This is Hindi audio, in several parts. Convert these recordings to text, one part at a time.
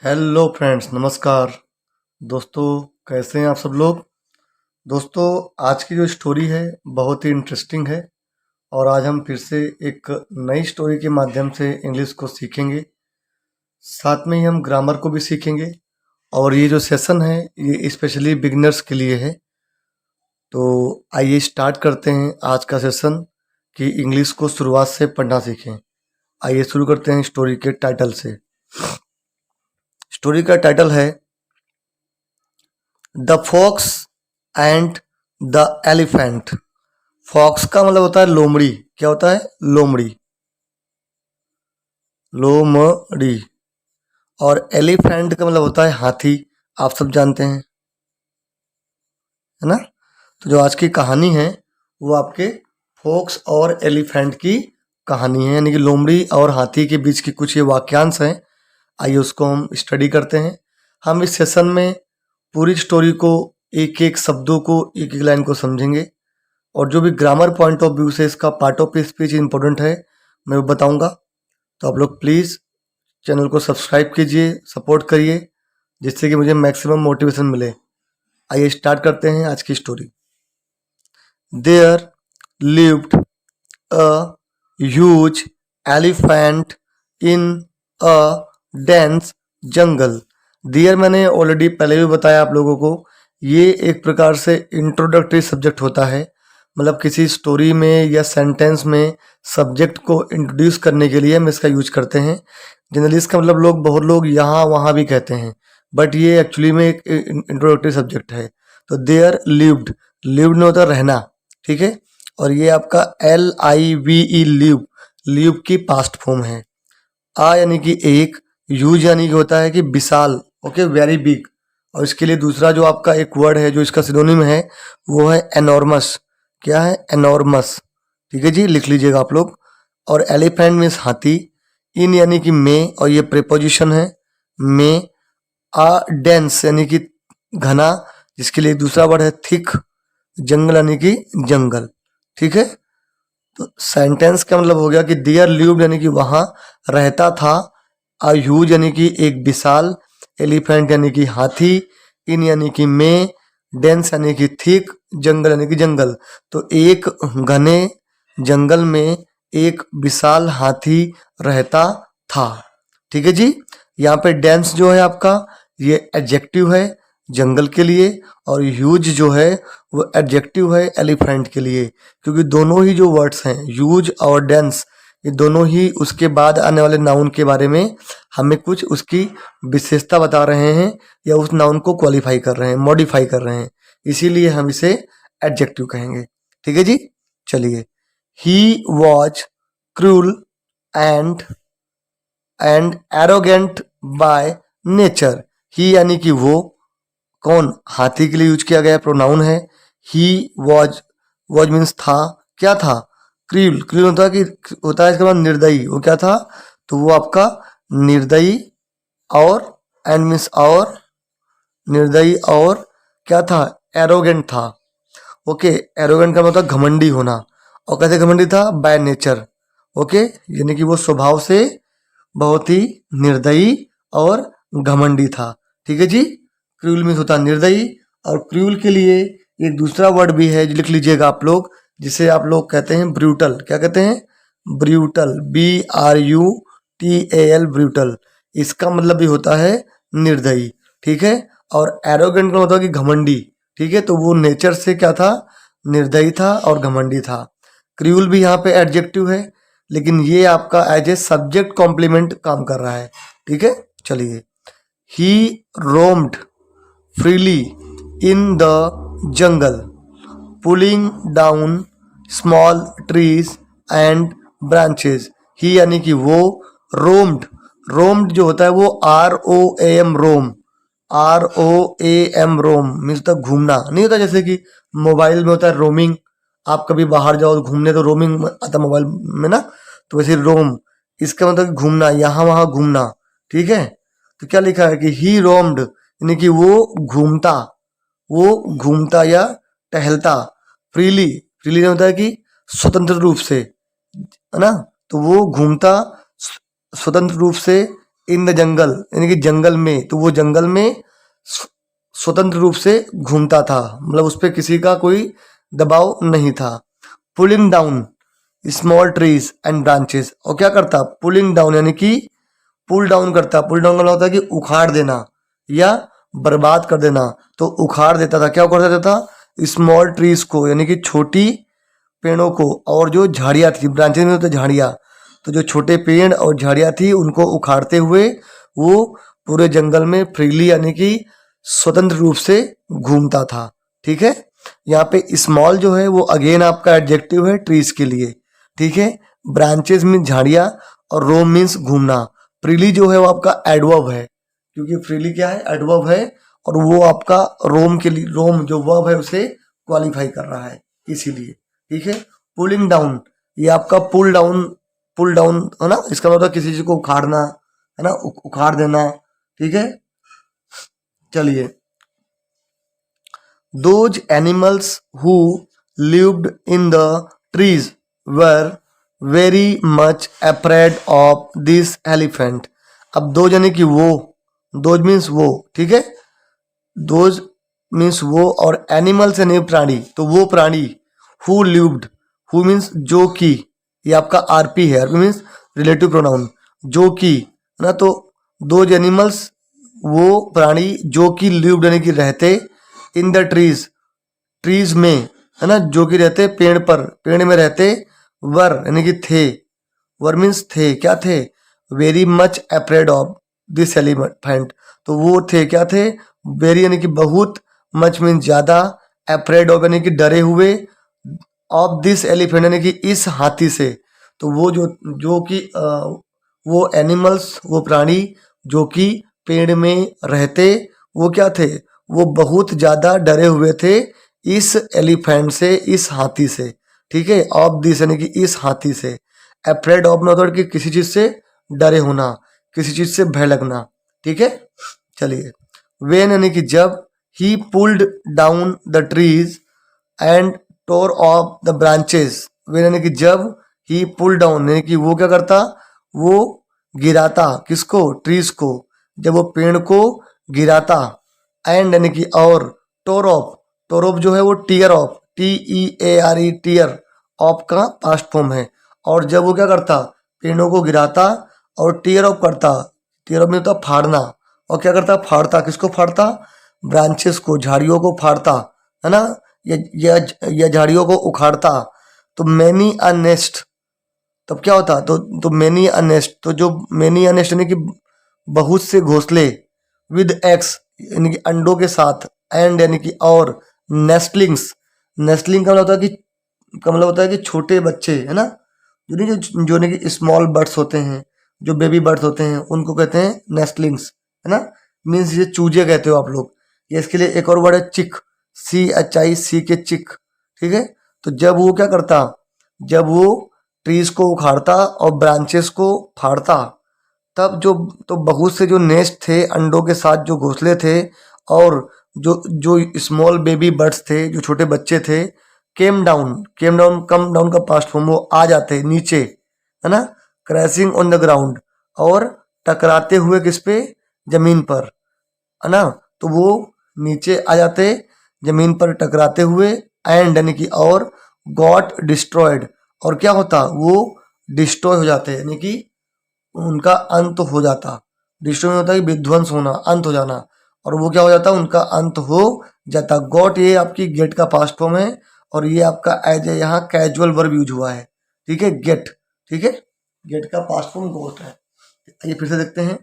हेलो फ्रेंड्स, नमस्कार दोस्तों। कैसे हैं आप सब लोग। दोस्तों, आज की जो स्टोरी है बहुत ही इंटरेस्टिंग है और आज हम फिर से एक नई स्टोरी के माध्यम से इंग्लिश को सीखेंगे। साथ में ही हम ग्रामर को भी सीखेंगे और ये जो सेशन है ये स्पेशली बिगिनर्स के लिए है। तो आइए स्टार्ट करते हैं आज का सेशन कि इंग्लिश को शुरुआत से पढ़ना सीखें। आइए शुरू करते हैं स्टोरी के टाइटल से। स्टोरी का टाइटल है the fox and the elephant. Fox का मतलब होता है लोमड़ी। क्या होता है? लोमड़ी, लोमड़ी। और एलिफेंट का मतलब होता है हाथी। आप सब जानते हैं, है ना। तो जो आज की कहानी है वो आपके फॉक्स और एलिफेंट की कहानी है, यानी कि लोमड़ी और हाथी के बीच की कुछ ये वाक्यांश हैं। आइए उसको हम स्टडी करते हैं। हम इस सेशन में पूरी स्टोरी को, एक एक शब्दों को, एक एक लाइन को समझेंगे और जो भी ग्रामर पॉइंट ऑफ व्यू से इसका पार्ट ऑफ स्पीच इंपॉर्टेंट है मैं वो बताऊंगा। तो आप लोग प्लीज़ चैनल को सब्सक्राइब कीजिए, सपोर्ट करिए, जिससे कि मुझे मैक्सिमम मोटिवेशन मिले। आइए स्टार्ट करते हैं आज की story. There lived a huge elephant in a dense jungle. Dear मैंने ऑलरेडी पहले भी बताया आप लोगों को, ये एक प्रकार से इंट्रोडक्टरी सब्जेक्ट होता है। मतलब किसी स्टोरी में या सेंटेंस में सब्जेक्ट को इंट्रोड्यूस करने के लिए हम इसका यूज करते हैं। जनरली इसका मतलब बहुत लोग यहाँ वहाँ भी कहते हैं, बट ये एक्चुअली में एक इंट्रोडक्टरी सब्जेक्ट है। तो देयर लिव्ड, लिव्ड में होता है रहना, ठीक है। और ये आपका LIVE लिव, लिव की पास्ट फॉर्म है। यानी कि एक, यूज यानी कि होता है कि विशाल, ओके, वेरी बिग। और इसके लिए दूसरा जो आपका एक वर्ड है जो इसका सिनोनिम है वो है एनॉर्मस। क्या है? एनॉर्मस। ठीक है जी, लिख लीजिएगा आप लोग। और एलिफेंट मीन्स हाथी। इन यानी कि में, और ये प्रीपोजिशन है में। डेंस यानी कि घना, जिसके लिए दूसरा वर्ड है थिक। जंगल यानी कि जंगल, ठीक है। तो सेंटेंस का मतलब हो गया कि डियर लिव्ड यानी कि वहां रहता था। अ ह्यूज यानी कि एक विशाल। एलिफेंट यानी कि हाथी। इन यानी कि में। डेंस यानी कि थिक। जंगल यानी कि जंगल। तो एक घने जंगल में एक विशाल हाथी रहता था। ठीक है जी। यहाँ पे डेंस जो है आपका, ये एडजेक्टिव है जंगल के लिए, और ह्यूज जो है वो एडजेक्टिव है एलिफेंट के लिए। क्योंकि दोनों ही जो वर्ड्स हैं ह्यूज और डेंस, ये दोनों ही उसके बाद आने वाले नाउन के बारे में हमें कुछ उसकी विशेषता बता रहे हैं या उस नाउन को क्वालिफाई कर रहे हैं, मॉडिफाई कर रहे हैं। इसीलिए हम इसे एडजेक्टिव कहेंगे। ठीक है जी। चलिए। He was cruel and arrogant by nature. He यानी कि वो, कौन? हाथी के लिए यूज किया गया प्रोनाउन है। ही वॉज, वॉज मीन्स था। क्या था? क्रूल, क्रूल होता है कि होता है इसके बाद निर्दयी। वो क्या था? तो वो आपका निर्दयी, और एंड मीन्स और, निर्दयी और क्या था? एरोगेंट था। ओके, एरोगेंट का मतलब घमंडी होना। और कैसे घमंडी था? By nature. ओके, यानी कि वो स्वभाव से बहुत ही निर्दयी और घमंडी था। ठीक है जी। क्रूल मीन्स होता है निर्दयी। और क्रूल के लिए एक दूसरा वर्ड भी है जो लिख लीजिएगा आप लोग, जिसे आप लोग कहते हैं ब्रूटल। क्या कहते हैं? Brutal, BRUTAL, brutal. इसका मतलब भी होता है निर्दयी। ठीक है। और एरोगेंट का मतलब कि घमंडी। ठीक है। तो वो नेचर से क्या था? निर्दयी था और घमंडी था। क्रूल भी यहाँ पे एडजेक्टिव है, लेकिन ये आपका एज ए सब्जेक्ट कॉम्प्लीमेंट काम कर रहा है। ठीक है। चलिए। He roamed freely in the jungle pulling down small trees and branches. He यानी कि वो, रोम्ड, रोम्ड जो होता है वो ROAM, रोम, ROAM, रोम मीन्स होता है घूमना। नहीं होता जैसे कि मोबाइल में होता है रोमिंग, आप कभी बाहर जाओ घूमने तो रोमिंग आता मोबाइल में ना, तो वैसे रोम, इसका मतलब घूमना, यहाँ वहाँ घूमना। ठीक है। तो क्या लिखा है कि ही रोम्ड यानी कि वो घूमता या टहलता। फ्रीली, फ्रीली होता है कि स्वतंत्र रूप से, है ना। तो वो घूमता स्वतंत्र रूप से इन द जंगल यानी कि जंगल में, तो वो जंगल में स्वतंत्र रूप से घूमता था, मतलब उस पर किसी का कोई दबाव नहीं था। Pulling down small trees and branches, और क्या करता, पुलिंग डाउन यानी कि पुल डाउन करता। पुल डाउन का होता है कि उखाड़ देना या बर्बाद कर देना, तो उखाड़ देता था। क्या कर देता था, स्मॉल ट्रीज को यानी कि छोटी पेड़ों को, और जो झाड़ियाँ थी, ब्रांचेस में होते झाड़ियाँ, तो जो छोटे पेड़ और झाड़ियाँ थी उनको उखाड़ते हुए वो पूरे जंगल में फ्रीली यानी कि स्वतंत्र रूप से घूमता था। ठीक है, यहाँ पे स्मॉल जो है वो अगेन आपका एडजेक्टिव है ट्रीज के लिए। ठीक है, ब्रांचेस मीन झाड़ियाँ और रोम मीन्स घूमना। फ्रीली जो है वो आपका एडवर्ब है, क्योंकि फ्रीली क्या है, एडवर्ब है, और वो आपका रोम के लिए, रोम जो वर्ब है उसे क्वालिफाई कर रहा है इसीलिए। ठीक है, पुलिंग डाउन ये आपका पुल डाउन है ना, इसका मतलब किसी चीज को उखाड़ना है ना, उखाड़ देना। ठीक है, चलिए, those animals who lived in the trees were very much afraid of this elephant। अब दो यानी कि वो, दोज मीन्स वो, ठीक है, दोज मीन्स वो, और एनिमल्स यानी प्राणी, तो वो प्राणी, हु लिव्ड, हु मीन्स जो कि, ये आपका आरपी है, आरपी मीन्स रिलेटिव प्रोनाउन, जो कि है ना, तो दोज एनिमल्स वो प्राणी जो कि लिव्ड यानी कि रहते, इन द ट्रीज, ट्रीज में है ना, जो कि रहते पेड़ पर, पेड़ में रहते, वर यानी कि थे, वर मीन्स थे, क्या थे, very much afraid of this elephant, तो वो थे क्या थे, वेरी यानी कि बहुत, मच मीन्स ज्यादा, अफ्रेड ऑफ यानी कि डरे हुए, ऑफ दिस एलिफेंट यानी कि इस हाथी से। तो वो जो कि वो एनिमल्स, वो प्राणी जो कि पेड़ में रहते, वो क्या थे, वो बहुत ज्यादा डरे हुए थे इस एलिफेंट से, इस हाथी से। ठीक है, ऑफ दिस यानी कि इस हाथी से, अफ्रेड ऑफ मतलब कि किसी चीज से डरे होना, किसी चीज से भय लगना। ठीक है, चलिए, वेन यानी कि जब, he pulled down the trees and tore off the branches, when यानी कि जब, ही पुल डाउन यानी कि वो क्या करता, वो गिराता, किसको, ट्रीज को, जब वो पेड़ को गिराता, एंड यानी कि और, टोर ऑफ जो है वो tear off, TEARE tear, off का पास्ट फॉर्म है, और जब वो क्या करता, पेड़ों को गिराता और टीयर ऑफ करता, टीयर ऑफ में होता फाड़ना, और क्या करता, फाड़ता, किसको फाड़ता, ब्रांचेस को, झाड़ियों को फाड़ता है ना, या झाड़ियों को उखाड़ता। तो मैनी अ नेस्ट, तब क्या होता, तो मैनी अ नेस्ट, तो जो मैनी अ नेस्ट यानी कि बहुत से घोंसले, विद एक्स यानी कि अंडों के साथ, एंड यानी कि और, नेस्टलिंग्स, नेस्टलिंग का मतलब होता है कि, का मतलब होता है कि छोटे बच्चे है ना, जो नहीं कि स्मॉल बर्ड्स होते हैं, जो बेबी बर्ड्स होते हैं उनको कहते हैं नेस्टलिंग्स, है ना, मीन्स ये चूजे कहते हो आप लोग। ये इसके लिए एक और वर्ड है चिक, CHIC के चिक। ठीक है, तो जब वो क्या करता, जब वो ट्रीज को उखाड़ता और ब्रांचेस को फाड़ता, तब जो, तो बहुत से जो नेस्ट थे अंडों के साथ, जो घोंसले थे, और जो जो स्मॉल बेबी बर्ड्स थे, जो छोटे बच्चे थे, केम डाउन, कम डाउन का पास्ट फॉर्म, वो आ जाते नीचे, है ना, क्रैशिंग ऑन द ग्राउंड, और टकराते हुए किस पे, जमीन पर, है ना, तो वो नीचे आ जाते जमीन पर टकराते हुए, एंड यानी कि और, गॉट डिस्ट्रॉयड, और क्या होता, वो डिस्ट्रॉय हो जाते यानी कि उनका अंत हो जाता। डिस्ट्रॉय में होता है कि विध्वंस होना, अंत हो जाना, और वो क्या हो जाता, उनका अंत हो जाता। गॉट ये आपकी गेट का पास्ट फॉर्म है, और ये आपका एज ए यहाँ कैजुअल वर्ब यूज हुआ है। ठीक है, गेट, ठीक है, गेट का पास्ट फॉर्म गॉट है। ये फिर से देखते हैं,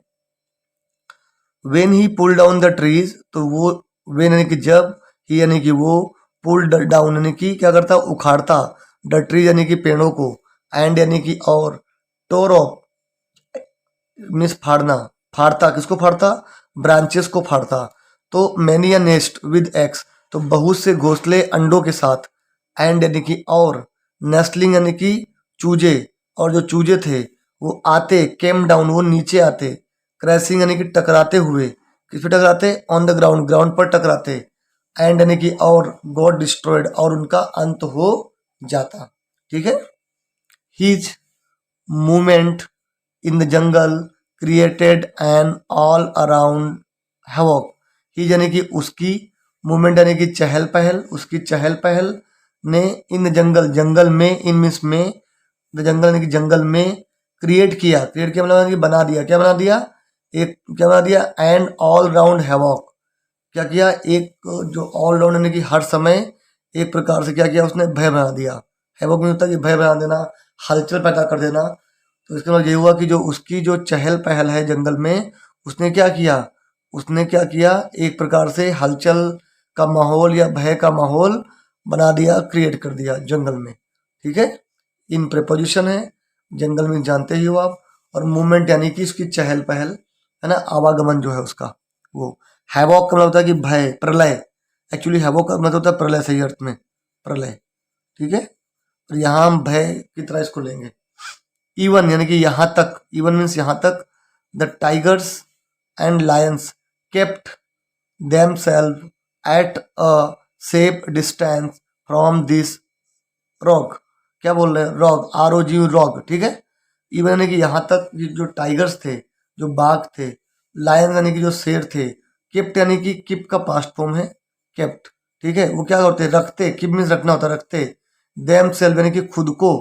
when he pull down the trees, तो वो, वेन यानी कि जब, ही यानी कि वो, पुल डाउन यानी कि क्या करता, उखाड़ता, द ट्रीज यानी कि पेड़ों को, एंड यानी कि और, टोर ऑफ मीन्स फाड़ना, फाड़ता, किसको फाड़ता, ब्रांचेस को फाड़ता। तो मैनी या नेस्ट विद एक्स, तो बहुत से घोंसले अंडों के साथ, एंड यानी कि और, नेस्टलिंग यानी कि चूजे, और जो चूजे थे वो आते, केम डाउन वो नीचे आते, क्रैशिंग यानी कि टकराते हुए, किस पे टकराते, ऑन द ग्राउंड, ग्राउंड पर टकराते, एंड यानी कि और, गॉड डिस्ट्रॉयड, और उनका अंत हो जाता। ठीक है, his movement in the jungle, created an all around havoc. He यानी कि उसकी मूवमेंट यानी कि चहल पहल, उसकी चहल पहल ने इन जंगल, जंगल में, इन मीन्स में, द जंगल यानी कि जंगल में क्रिएट किया, क्रिएट किया मतलब यानी कि बना दिया, क्या बना दिया, एक क्या बना दिया, एंड ऑल राउंड हैवॉक। क्या किया, एक जो ऑल राउंड यानी कि हर समय एक प्रकार से क्या किया उसने, भय बना दिया। हैवॉक में होता है कि भय बना देना, हलचल पैदा कर देना। तो इसका मतलब ये हुआ कि जो उसकी जो चहल पहल है जंगल में, उसने क्या किया, उसने क्या किया, एक प्रकार से हलचल का माहौल या भय का माहौल बना दिया, क्रिएट कर दिया जंगल में। ठीक है, इन प्रेपोजिशन है, जंगल में जानते ही हो आप। और मूवमेंट यानी कि इसकी चहल पहल है ना, आवागमन जो है उसका वो। हैवॉक का मतलब होता है कि भय, प्रलय। एक्चुअली हैवॉक का मतलब होता है प्रलय, सही अर्थ में प्रलय। ठीक है, और यहाँ हम भय की तरह इसको लेंगे। इवन यानी कि यहाँ तक, इवन मीन्स यहाँ तक, the tigers and Lions kept themselves at a safe distance from this rock। क्या बोल रहे हैं, रॉक, ROG रॉक। ठीक है, इवन यानी कि यहाँ तक जो टाइगर्स थे, जो बाघ थे, लायन यानी कि जो शेर थे, किप्ट यानी कि किप का पास्ट फॉर्म है केप्ट। ठीक है, वो क्या करते, रखते, किप मीन्स रखना होता है, रखते, देम सेल्फ यानी कि खुद को,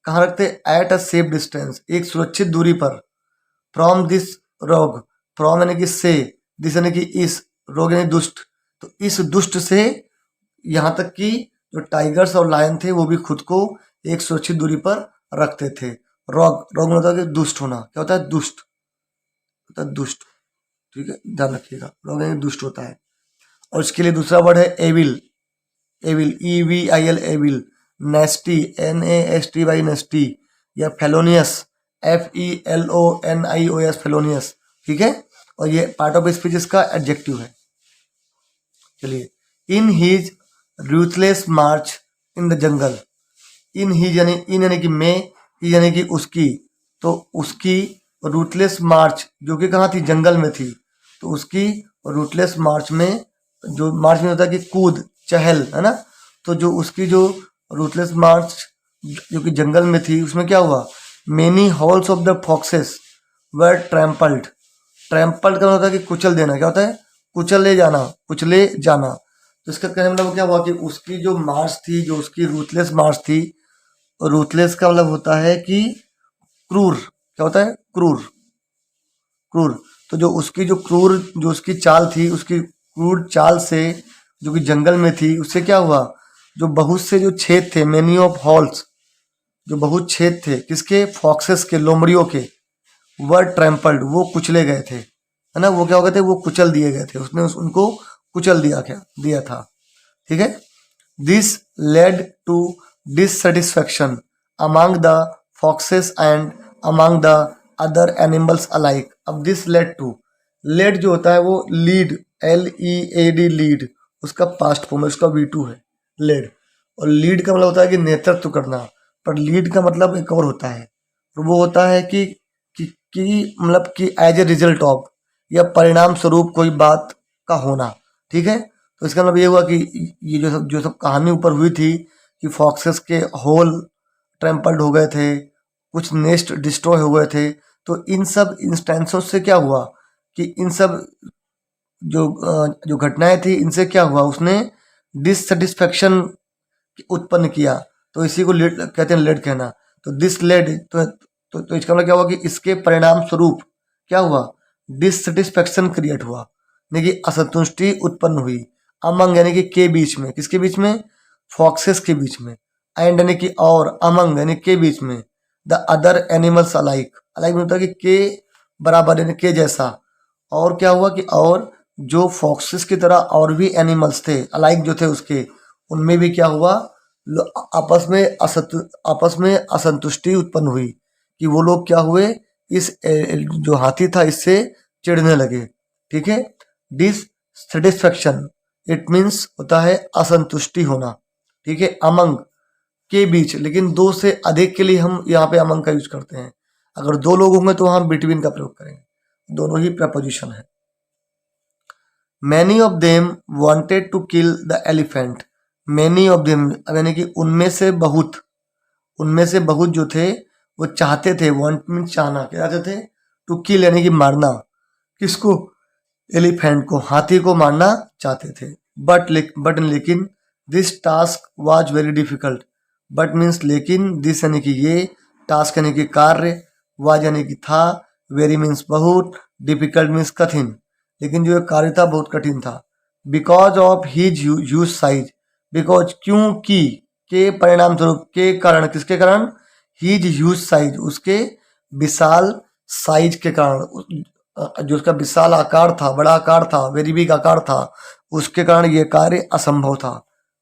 कहाँ रखते, एट अ सेफ डिस्टेंस, एक सुरक्षित दूरी पर, फ्रॉम दिस रोग, फ्रॉम यानी कि से, दिस यानी कि इस, रोग यानी दुष्ट, तो इस दुष्ट से, यहाँ तक कि जो टाइगर्स और लायन थे वो भी खुद को एक सुरक्षित दूरी पर रखते थे। रोग, रोग में होता है कि दुष्ट होना, क्या होता है, दुष्ट होता है, दुष्ट। ठीक है, ध्यान रखिएगा, रोग यानी दुष्ट होता है। और इसके लिए दूसरा वर्ड है evil, evil, EVIL, evil, nasty, NASTY, nasty, या फेलोनियस, FELONIOS, फेलोनियस। ठीक है, और ये पार्ट ऑफ स्पीच इसका एडजेक्टिव है। चलिए, in his ruthless march in the jungle, in he यानी, इन यानी कि में, ही यानी कि उसकी, तो उसकी रूटलेस मार्च जो कि कहाँ थी, जंगल में थी, तो उसकी रूटलेस मार्च में, जो मार्च में होता है कि कूद, चहल, है ना, तो जो उसकी जो रूटलेस मार्च जो कि जंगल में थी, उसमें क्या हुआ, many halls of the foxes were trampled. Trampled का होता है कि कुचल देना, क्या होता है, कुचले जाना, कुचले जाना। तो इसका कहने मतलब क्या हुआ कि उसकी जो मार्च थी, जो उसकी रूथलेस मार्च थी, रूथलेस का मतलब होता है कि क्रूर, क्या होता है, क्रूर, क्रूर। तो जो उसकी जो क्रूर, जो उसकी चाल थी, उसकी क्रूर चाल से, जो कि जंगल में थी, उससे क्या हुआ, जो बहुत से जो छेद थे, मेनी ऑफ हॉल्स, जो बहुत छेद थे, किसके, फॉक्सेस के, लोमड़ियों के, वर ट्रैम्पल्ड, वो कुचले गए थे, है ना, वो क्या हो गए थे, वो कुचल दिए गए थे, उसने उनको कुचल दिया, क्या दिया था। ठीक है, this led to dissatisfaction among the foxes and among the other animals alike. अब दिस लेड टू, लेड जो होता है वो लीड, LEAD, लीड, उसका पास्ट फॉर्म है, उसका V2 है लेड। और लीड का मतलब होता है कि नेतृत्व करना, पर लीड का मतलब एक और होता है, और वो होता है कि मतलब कि एज ए रिजल्ट ऑफ, या परिणाम स्वरूप कोई बात का होना। ठीक है, तो इसका मतलब ये हुआ कि ये जो सब कहानी ऊपर हुई थी कि फॉक्सेस के होल ट्रैम्पल्ड हो गए थे, कुछ नेस्ट डिस्ट्रॉय हो गए थे, तो इन सब इंस्टेंसों से क्या हुआ कि इन सब जो घटनाएं थी, इनसे क्या हुआ, उसने डिससेटिस्फेक्शन उत्पन्न किया। तो इसी को लेड कहते हैं, लेड कहना। तो दिस लेड, तो इसका मतलब क्या हुआ कि इसके परिणाम स्वरूप क्या हुआ, डिससेटिस्फेक्शन क्रिएट हुआ, यानी कि असंतुष्टि उत्पन्न हुई, अमंग यानी कि के बीच में, किसके बीच में, फॉक्सेस के बीच में, एंड यानी कि और, अमंग यानी के बीच में, the other animals alike, alike मतलब कि के बराबर यानी के जैसा। और क्या हुआ कि और जो फॉक्सेस की तरह और भी एनिमल्स थे अलाइक जो थे उसके, उनमें भी क्या हुआ, आपस में असंतुष्टि उत्पन्न हुई, कि वो लोग क्या हुए, इस जो हाथी था इससे चिढ़ने लगे। ठीक है, डिससेटिस्फेक्शन, इट मीन्स होता है असंतुष्टि होना। ठीक है, अमंग के बीच, लेकिन दो से अधिक के लिए हम यहाँ पे अमंग का यूज करते हैं। अगर दो लोग होंगे तो हम बिटवीन का प्रयोग करेंगे, दोनों ही प्रपोजिशन है। Many of them wanted to kill the elephant, many of them यानी कि उनमें से बहुत, उनमें से बहुत जो थे वो चाहते थे, वॉन्ट मीन चाहना, क्या चाहते थे, टू किल यानी कि मारना, किसको? एलिफेंट को, हाथी को मारना चाहते थे। बट लेकिन this task was very difficult. But means लेकिन, दिस यानी कि ये, टास्क यानी कि कार्य, वाज यानी कि था, वेरी मीन्स बहुत, डिफिकल्ट मीन्स कठिन। लेकिन जो ये कार्य था बहुत कठिन था। Because of his huge size, because क्योंकि, के परिणाम स्वरूप, के कारण, किसके कारण? हिज ह्यूज साइज, उसके विशाल साइज के कारण, जो उसका विशाल आकार था, बड़ा आकार था, वेरी बिग आकार था, उसके कारण ये कार्य असंभव था,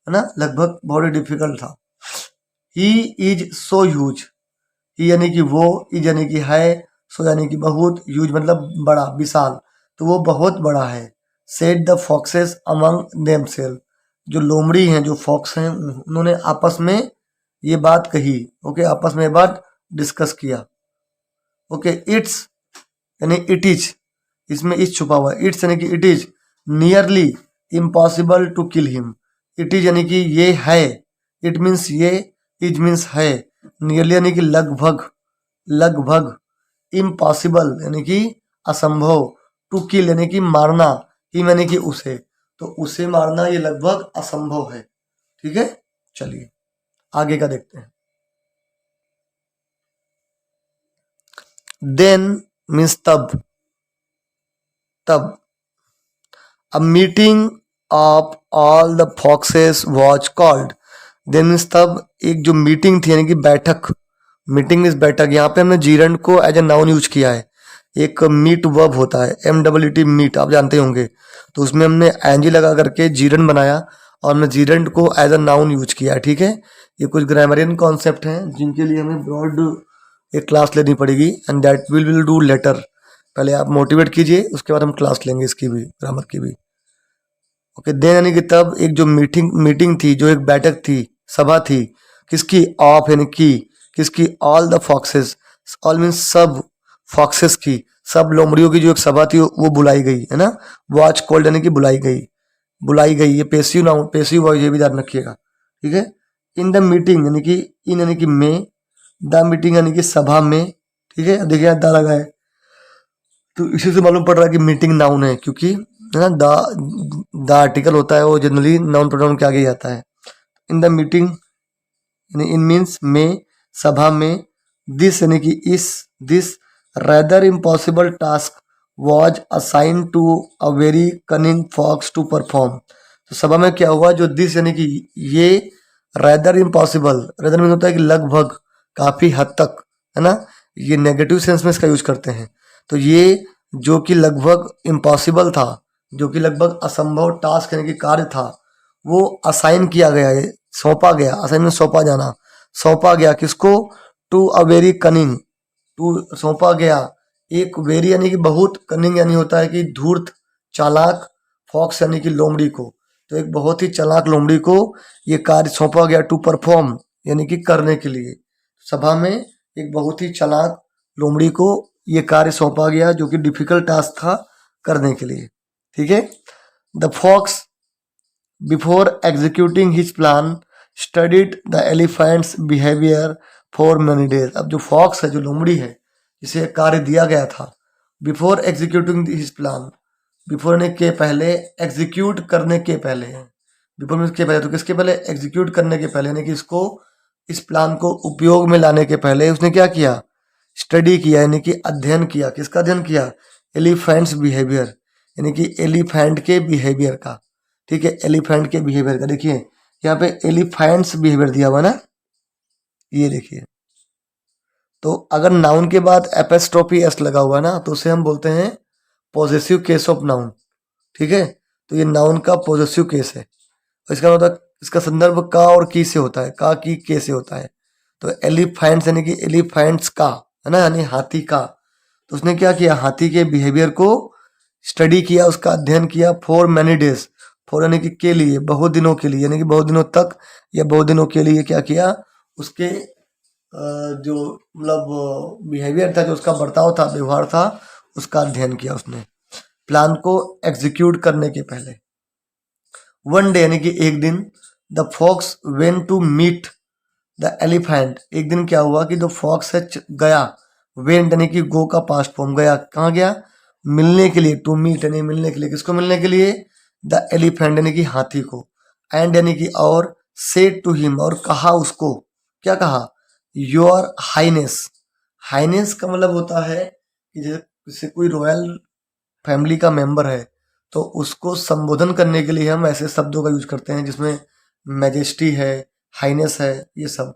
है ना, लगभग बहुत डिफिकल्ट था। ही इज सो ह्यूज, ही यानी कि वो, इज यानी कि है, सो यानी कि बहुत, ह्यूज मतलब बड़ा, विशाल, तो वो बहुत बड़ा है। Said the foxes among themself, जो लोमड़ी हैं, जो फॉक्स हैं, उन्होंने आपस में ये बात कही। ओके, आपस में ये बात डिस्कस किया। ओके, इट्स यानी इट इज, इसमें इज छुपा हुआ है। इट्स यानी कि it is nearly impossible to kill him. It is यानी कि ये है, इट मीन्स ये, इज मीन्स है, नियरली यानी कि लगभग, लगभग, इम्पॉसिबल यानी कि असंभव, टू किल यानी कि मारना, हिम यानी कि उसे, तो उसे मारना ये लगभग असंभव है। ठीक है, चलिए आगे का देखते हैं। देन मीन्स तब, तब a meeting of all the foxes was called। Then means तब एक जो मीटिंग थी यानी कि बैठक, मीटिंग मीन्स बैठक, यहाँ पे हमने जीरंड को एज ए नाउन यूज किया है। एक मीट वर्ब होता है, MWT मीट, आप जानते होंगे, तो उसमें हमने एनजी लगा करके जीरंड बनाया और हमने जीरंड को एज अ नाउन यूज किया है। ठीक है, ये कुछ ग्रामरियन कॉन्सेप्ट हैं जिनके लिए हमें ब्रॉड एक क्लास लेनी पड़ेगी, and that will do later. पहले आप मोटिवेट कीजिए, उसके बाद हम क्लास लेंगे इसकी भी, ग्रामर की भी। ओके, देन यानी कि तब एक जो मीटिंग थी, जो एक बैठक थी, सभा थी, किसकी? ऑफ यानी कि, किसकी? All the foxes, all means सब, फॉक्सेस की, सब लोमड़ियों की जो एक सभा थी वो बुलाई गई, है ना। वॉच कॉल्ड यानी कि बुलाई गई, बुलाई गई, ये पेसिव नाउन, पेसिव वॉइस, ये भी ध्यान रखिएगा। ठीक है, इन द मीटिंग यानी कि, इन यानी कि में, द मीटिंग यानी कि सभा में। ठीक है, देखिए यहाँ द लगा है, तो इसी से मालूम पड़ रहा है कि मीटिंग नाउन है, क्योंकि है ना, द आर्टिकल होता है वो जनरली नाउन प्रोनाउन के आगे ही आता है। इन द मीटिंग यानी इन मीन्स में, सभा में, दिस यानी कि इस, this rather impossible task was assign to a very cunning fox to perform. तो सभा में क्या हुआ, जो दिस यानी कि ये, रेदर इम्पॉसिबल, रेदर मीन होता है कि लगभग, काफी हद तक, है ना, ये नेगेटिव सेंस में इसका यूज करते हैं। तो ये जो कि लगभग इम्पॉसिबल था, जो कि लगभग असंभव टास्क यानी कि कार्य था, वो असाइन किया गया है, सौंपा गया, असाइन में सौंपा जाना, सौंपा गया किसको? To a very cunning, to सौंपा गया एक वेरी यानी कि बहुत, कनिंग यानी होता है कि धूर्त, चालाक, फॉक्स यानी कि लोमड़ी को, तो एक बहुत ही चालाक लोमड़ी को ये कार्य सौंपा गया, टू परफॉर्म यानी कि करने के लिए। सभा में एक बहुत ही चालाक लोमड़ी को ये कार्य सौंपा गया जो कि डिफिकल्ट टास्क था करने के लिए। ठीक है, the fox before executing his plan studied the elephant's behaviour for many days. अब जो फॉक्स है, जो लोमड़ी है, जिसे कार्य दिया गया था, before executing his plan, before ने के पहले, एग्जीक्यूट करने के पहले है, बिफोर मीन्स के पहले, तो किसके पहले? एग्जीक्यूट करने के पहले, यानी कि इसको, इस प्लान को उपयोग में लाने के पहले उसने क्या किया? स्टडी किया, यानी कि अध्ययन किया। किसका अध्ययन किया? एलिफेंट्स बिहेवियर, यानी कि एलिफेंट के बिहेवियर का। ठीक है, एलिफेंट के बिहेवियर का, देखिए यहाँ पे एलिफेंट्स बिहेवियर दिया हुआ ना, ये देखिए, तो अगर नाउन के बाद एपेस्ट्रोफी एस लगा हुआ ना, तो उसे हम बोलते हैं पॉजेसिव केस ऑफ नाउन। ठीक है, तो ये नाउन का पॉजेसिव केस है, इसका मतलब इसका संदर्भ का और की से होता है, का की के से होता है। तो एलिफेंट्स यानी कि एलिफेंट्स का, है ना, यानी हाथी का। तो उसने क्या किया? हाथी के बिहेवियर को स्टडी किया, उसका अध्ययन किया, फॉर मैनी डेज, फॉर यानी कि के लिए, बहुत दिनों के लिए, यानी कि बहुत दिनों तक या बहुत दिनों के लिए क्या किया? उसके जो मतलब बिहेवियर था, जो उसका बर्ताव था, व्यवहार था, उसका अध्ययन किया उसने, प्लान को एग्जीक्यूट करने के पहले। वन डे यानी कि एक दिन, the fox went to meet the elephant, एक दिन क्या हुआ कि जो फॉक्स है गया, वेंट यानी कि गो का पास्ट फॉर्म, गया, कहाँ गया, मिलने के लिए, टू मीट यानी मिलने के लिए, किसको मिलने के लिए, द एलिफेंट यानी कि हाथी को, एंड यानी कि और, सेड टू हिम और कहा उसको, क्या कहा, योर हाइनेस। हाइनेस का मतलब होता है कि जैसे कोई रॉयल फैमिली का मेंबर है तो उसको संबोधन करने के लिए हम ऐसे शब्दों का यूज करते हैं जिसमें मैजेस्टी है, हाइनेस है, ये सब।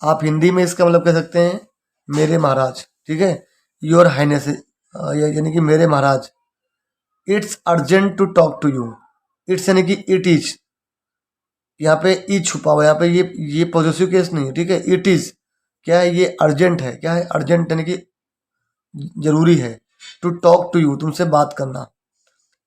आप हिंदी में इसका मतलब कह सकते हैं मेरे महाराज, ठीक है, योर हाइनेस यानी कि मेरे महाराज। It's urgent to talk to you, it's यानी कि इट इज, यहाँ पे ई छुपा हुआ है, यहाँ पे ये पॉजिटिव केस नहीं है, ठीक है, इट इज क्या है, ये अर्जेंट है, क्या है, अर्जेंट यानी कि जरूरी है, टू टॉक टू यू, तुमसे बात करना।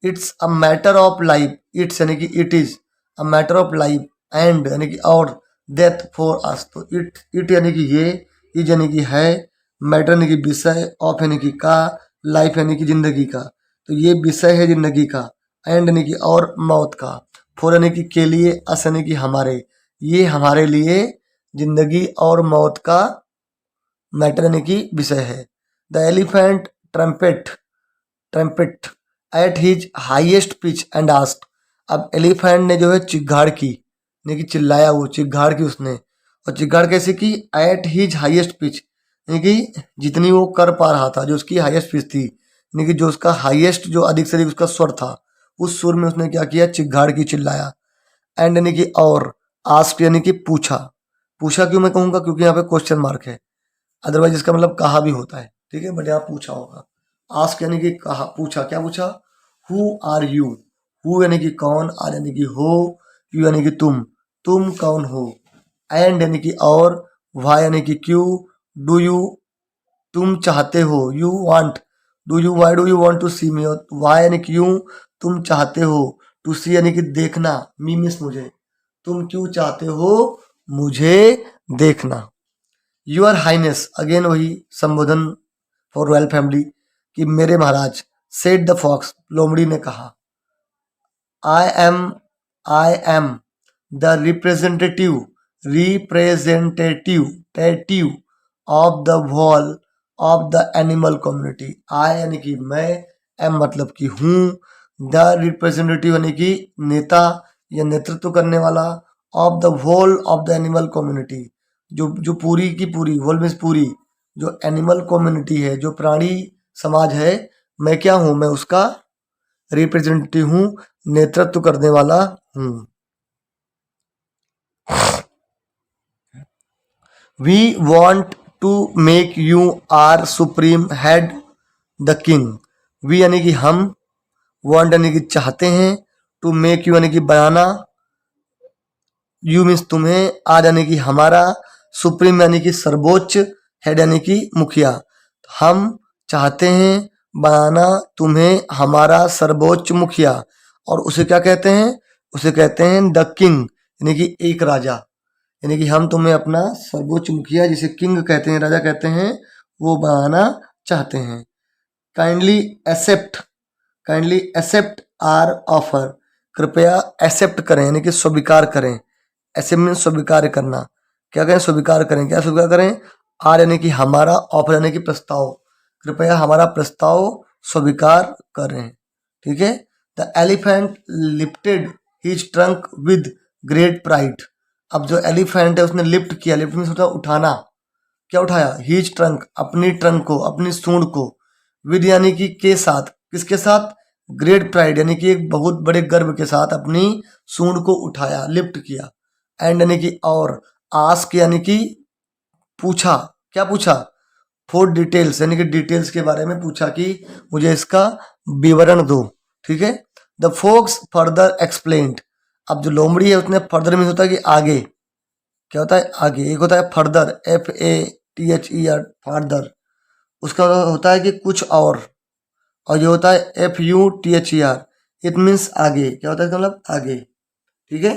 It's a matter of life, it's यानी कि it is a matter of life and यानी कि और डेथ फॉर अस, तो इट यानी कि ये, इज यानी कि है, मैटर यानी कि विषय, ऑफ यानी कि का, लाइफ यानी कि जिंदगी का, तो ये विषय है जिंदगी का, एंड यानी कि और मौत का, फॉर यानी कि के लिए, अस यानी कि हमारे, ये हमारे लिए जिंदगी और मौत का मैटर यानी कि विषय है। The elephant trumpet trumpet at his highest pitch and asked, अब एलिफेंट ने जो है चिघाड़ की, यानी कि चिल्लाया, वो चिघाड़ की उसने, और चिघाड़ कैसे की, एट हिज हाईएस्ट पिच, यानी कि जितनी वो कर पा रहा था, जो उसकी हाईएस्ट पिच थी, यानी कि जो उसका हाईएस्ट, जो अधिक से अधिक उसका स्वर था, उस सुर में उसने क्या किया, चिघाड़ की, चिल्लाया। एंड यानी कि और, आस्क्ड यानी कि पूछा, पूछा क्यों मैं कहूँगा, क्योंकि यहाँ पे क्वेश्चन मार्क है, अदरवाइज इसका मतलब कहा भी होता है, ठीक है, बट यहाँ पूछा होगा। आस्क यानी कि कहा, पूछा, क्या पूछा, हु आर यू, हु यानी कि कौन, आर यानी कि हो, यू यानी कि तुम कौन हो, एंड यानी कि और, वाई यानी कि क्यों, डू यू तुम चाहते हो, you want, do you why do you want to see me, why यानी कि क्यों तुम चाहते हो, टू सी यानी कि देखना, मी मिस मुझे, तुम क्यों चाहते हो मुझे देखना। योर हाइनेस, अगेन वही संबोधन फॉर रॉयल फैमिली, कि मेरे महाराज, सेड द फॉक्स, लोमड़ी ने कहा, I am I am the representative of the wall of the animal community. I यानी कि मैं, एम मतलब कि हूँ, द रिप्रेजेंटेटिव यानी कि नेता या नेतृत्व करने वाला, of the whole of the animal community, जो पूरी की पूरी, होल मीन्स पूरी, जो एनिमल कम्युनिटी है, जो प्राणी समाज है, मैं क्या हूँ, मैं उसका रिप्रेजेंटेटिव हूँ, नेतृत्व करने वाला हूँ। We want to make you our supreme head the king, we यानी कि हम, वॉन्ट यानी कि चाहते हैं, टू मेक यू यानी कि बनाना, यू मीन्स तुम्हें, आर यानी कि हमारा, सुप्रीम यानी कि सर्वोच्च, हेड यानी कि मुखिया, हम चाहते हैं बनाना तुम्हें हमारा सर्वोच्च मुखिया, और उसे क्या कहते हैं, उसे कहते हैं द किंग, यानी कि एक राजा, यानी कि हम तुम्हें अपना सर्वोच्च मुखिया, जिसे किंग कहते हैं, राजा कहते हैं, वो बनाना चाहते हैं। Kindly accept, kindly accept our offer, कृपया एक्सेप्ट करें यानी कि स्वीकार करें, एक्सेप्ट मीन्स स्वीकार करना, क्या करें, स्वीकार करें, क्या स्वीकार करें, आर यानी कि हमारा, ऑफर यानी कि प्रस्ताव, कृपया हमारा प्रस्ताव स्वीकार करें, ठीक है। The elephant lifted his trunk with great pride, अब जो एलिफेंट है उसने लिफ्ट किया, लिफ्ट मीन्स होता है उठाना, क्या उठाया, हिज ट्रंक, अपनी ट्रंक को, अपनी सूंड को, विद यानी कि के साथ, किसके साथ, ग्रेट प्राइड यानी कि एक बहुत बड़े गर्व के साथ अपनी सूंड को उठाया, लिफ्ट किया, एंड यानी कि और, आस्क यानी कि पूछा, क्या पूछा, फॉर डिटेल्स यानी कि डिटेल्स के बारे में पूछा कि मुझे इसका विवरण दो, ठीक है। द फोक्स फर्दर एक्सप्लेन्ड, अब जो लोमड़ी है उसने फर्दर मीन्स होता है कि आगे, क्या होता है आगे, एक होता है फर्दर, FATHER फर्दर, उसका होता है कि कुछ और ये होता है FUTHER, इट मीन्स आगे, क्या होता है इसका मतलब आगे, ठीक है।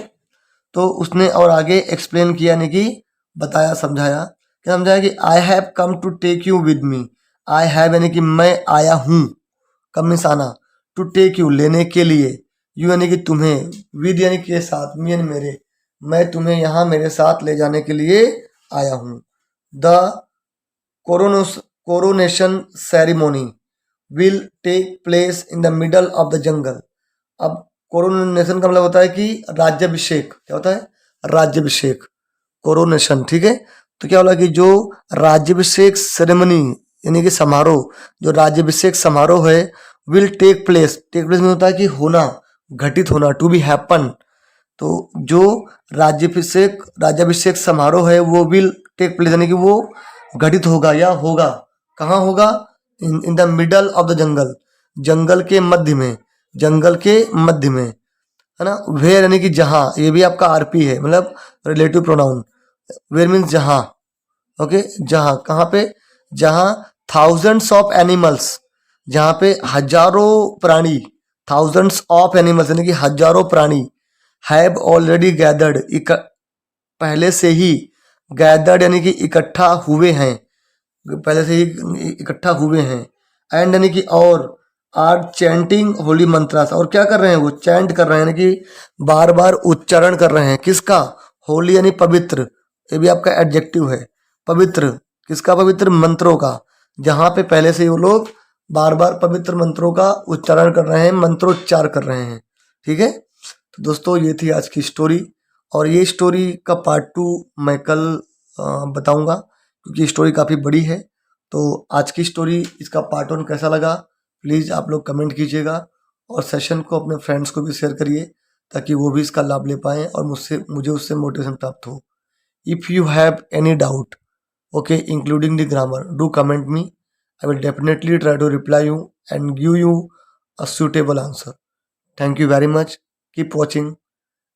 तो उसने और आगे एक्सप्लेन किया यानी कि बताया, समझाया, क्या समझाया कि I have come to take you with me, I have यानी कि मैं आया हूँ, कम मीन्स आना, टू टेक यू लेने के लिए, यू यानी कि तुम्हें, विद यानी के साथ, मी यानी मेरे, मैं तुम्हें यहाँ मेरे साथ ले जाने के लिए आया हूँ। The coronation ceremony will take place in the middle of the jungle. अब कोरोनेशन का मतलब होता है कि राज्याभिषेक, क्या होता है? राज्याभिषेक, कोरोनेशन, ठीक है। तो क्या बोला कि जो राज्याभिषेक सेरेमनी यानी कि समारोह, जो राज्याभिषेक समारोह है, विल टेक प्लेस में होता है कि होना, घटित होना, टू बी हैपन। तो जो राज्याभिषेक समारोह है वो विल टेक प्लेस यानी कि वो घटित होगा या होगा। कहाँ होगा? In the middle of the jungle, जंगल के मध्य में, जंगल के मध्य में, है ना। वेयर यानी कि जहाँ, ये भी आपका आरपी है, मतलब रिलेटिव प्रोनाउन। वेयर मीन्स जहाँ, ओके, जहाँ, कहाँ पे? जहाँ थाउजेंड्स ऑफ एनिमल्स, जहाँ पे हजारों प्राणी, थाउजेंड्स ऑफ एनिमल्स यानी कि हजारों प्राणी, हैव ऑलरेडी गैदर्ड, पहले से ही, गैदर्ड यानी कि इकट्ठा हुए हैं, पहले से ही इकट्ठा हुए हैं, एंड यानी कि और, आर चैंटिंग होली मंत्रास, और क्या कर रहे हैं? वो चैंट कर रहे हैं, यानी कि बार बार उच्चारण कर रहे हैं। किसका? होली यानी पवित्र, ये भी आपका एडजेक्टिव है। पवित्र, किसका पवित्र? मंत्रों का। जहाँ पे पहले से ही वो लोग बार बार पवित्र मंत्रों का उच्चारण कर रहे हैं, मंत्रोच्चार कर रहे हैं, ठीक है। तो दोस्तों ये थी आज की स्टोरी, और ये स्टोरी का पार्ट 2 मैं कल बताऊंगा, क्योंकि स्टोरी काफ़ी बड़ी है। तो आज की स्टोरी, इसका पार्ट 1 कैसा लगा प्लीज़ आप लोग कमेंट कीजिएगा, और सेशन को अपने फ्रेंड्स को भी शेयर करिए, ताकि वो भी इसका लाभ ले पाएँ और मुझे उससे मोटिवेशन प्राप्त हो। If you have any doubt, okay, including the grammar, do comment me. I will definitely try to reply you and give you a suitable answer. Thank you very much. Keep watching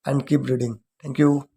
and keep reading. Thank you.